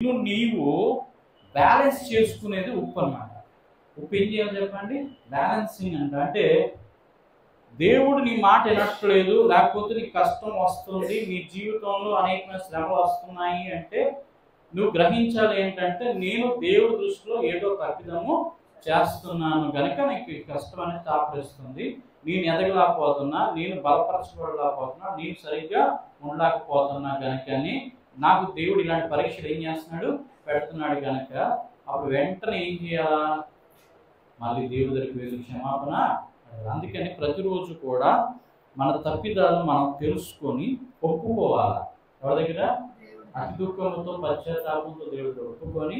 నీవు బ్యాలెన్స్ చేసుకునేది ఉప్పు అన్నమాట. ఉప్పు ఏం చేయాలి చెప్పండి? బ్యాలెన్సింగ్ అంటే దేవుడు నీ మాట వినట్లేదు, లేకపోతే నీకు కష్టం వస్తుంది, నీ జీవితంలో అనేకమైన శ్రమలు వస్తున్నాయి అంటే నువ్వు గ్రహించాలి ఏంటంటే, నేను దేవుడి దృష్టిలో ఏదో తప్పిదము చేస్తున్నాను కనుక నీకు ఈ కష్టం అనేది తాపరిస్తుంది. నేను ఎదగలేకపోతున్నా, నేను బలపరచబడలేకపోతున్నా, నేను సరిగ్గా ఉండలేకపోతున్నా కనుకని నాకు దేవుడు ఇలాంటి పరీక్షలు ఏం చేస్తున్నాడు, పెడుతున్నాడు కనుక అప్పుడు వెంటనే ఏం చేయాలా? మళ్ళీ దేవుడి దగ్గరికి వెళ్ళి క్షమాపణ. అందుకని ప్రతిరోజు కూడా మన తప్పిదాలను మనం తెలుసుకొని ఒప్పుకోవాలి. ఎవరి దగ్గర? అతి దుఃఖంతో పశ్చాత్తాపంతో దేవుడితో ఒప్పుకొని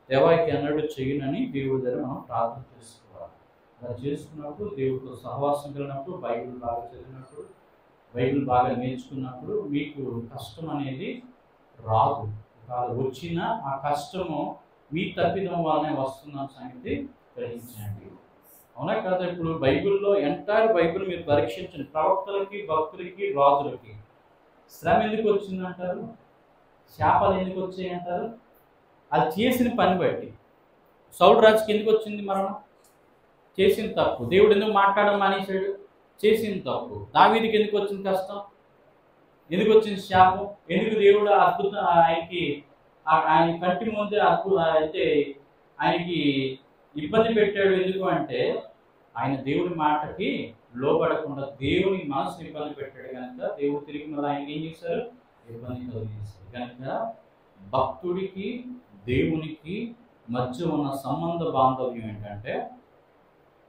దేవాకి అన్నట్టు చేయనని దేవుడి దగ్గర మనం ప్రార్థన చేసుకోవాలి. అలా చేసుకున్నప్పుడు దేవుడితో సహవాసం కలిగినప్పుడు, బైబిల్ బాగా చదివినప్పుడు, బైబిల్ బాగా నేర్చుకున్నప్పుడు మీకు కష్టం అనేది రాదు. వచ్చినా ఆ కష్టము మీ తప్పిదం వల్లనే వస్తున్న సంగతి గ్రహించండి. అవునా కదా? ఇప్పుడు బైబిల్లో ఎంటైర్ బైబిల్ మీరు పరీక్షించండి. ప్రవక్తలకి, భక్తులకి, రాజులకి శ్రమ ఎందుకు వచ్చిందంటారు? శాపాలు ఎందుకు వచ్చాయి అంటారు? అది చేసిన పని బట్టి. సౌలు రాజుకి ఎందుకు వచ్చింది మరణం? చేసిన తప్పు. దేవుడు ఎందుకు మాట్లాడడం మానేశాడు? చేసిన తప్పు. దావీదుకి ఎందుకు వచ్చింది కష్టం? ఎందుకు వచ్చింది శాపం? ఎందుకు దేవుడు అద్భుతం ఆయన కంటి ముందే అయితే ఆయనకి ఇబ్బంది పెట్టాడు? ఎందుకు అంటే ఆయన దేవుడి మాటకి లోబడకుండా దేవుని మనసుని ఇబ్బంది పెట్టాడు కనుక దేవుడు తిరిగి మళ్ళీ ఆయన ఏం చేశారు? ఇబ్బంది కలిగేశారు. కనుక భక్తుడికి దేవునికి మధ్య ఉన్న సంబంధ బాంధవ్యం ఏంటంటే,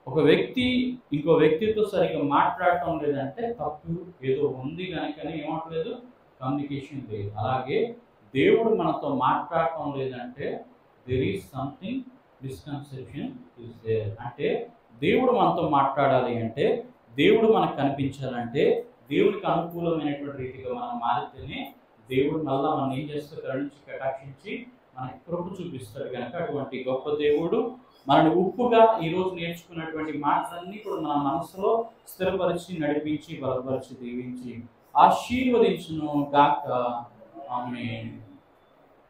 ఒక వ్యక్తి ఇంకో వ్యక్తితో సరిగ్గా మాట్లాడటం లేదంటే తప్పు ఏదో ఉంది కనుకనే ఏమట్లేదు, కమ్యూనికేషన్ లేదు. అలాగే దేవుడు మనతో మాట్లాడటం లేదంటే there is something misconception is there. అంటే దేవుడు మనతో మాట్లాడాలి అంటే, దేవుడు మనకు కనిపించాలంటే, దేవుడికి అనుకూలమైనటువంటి రీతిగా మనం మారితేనే దేవుడు మళ్ళా మనం ఏం చేస్తే కరుణించి కటాక్షించి మనకి కృప చూపిస్తాడు. కనుక అటువంటి గొప్ప దేవుడు మనని ఉప్పుగా ఈరోజు నేర్చుకున్నటువంటి మాటలన్నీ కూడా మన మనసులో స్థిరపరిచి, నడిపించి, బలపరిచి, దీవించి ఆశీర్వదించును గాక. ఆమేన్.